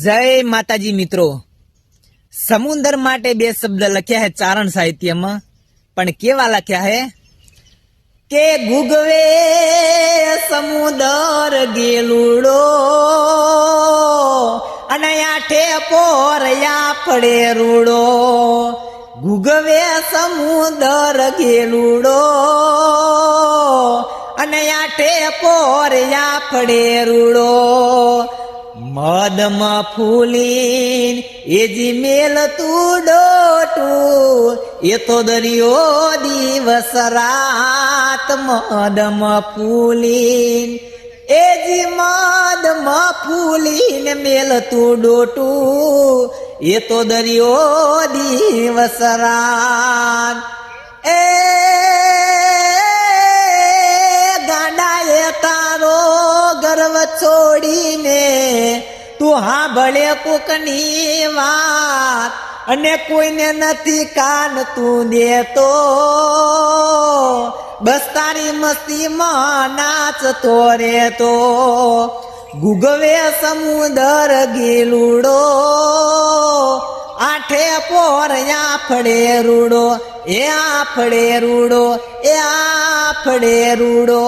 જય માતાજી મિત્રો, સમુદ્ર માટે બે શબ્દ લખ્યા હે ચારણ સાહિત્યમાં, પણ કેવા લખ્યા હે કે ગુગવે સમુદર ગેલુડો અને આઠે પોરયા પડે રૂડો. ગુગવે સમુદર ગેલુડો અને આઠે પોરયા પડે રૂડો. મદમાં ફૂલીન એજી મેલ તું ડોટું, એ તો દરિયો દિવસ રાત. મદમાં ફૂલીન એજી મદમાં ફૂલીન મેલ તું ડોટું, એ તો દરિયો દિવસ રાત. એ ગાંડાએ તારો ગર્વ છોડીને તું હાંભળે કોકની વાત, અને કોઈને નથી કાન તું દેતો. બસ તારી મસ્તીમાં નાચતો રહેતો. ગુગવે સમુદર ગેલુડો આઠે પોરયા ફળે રૂડો, એ આ ફળે રૂડો, એ આ ફળે રૂડો.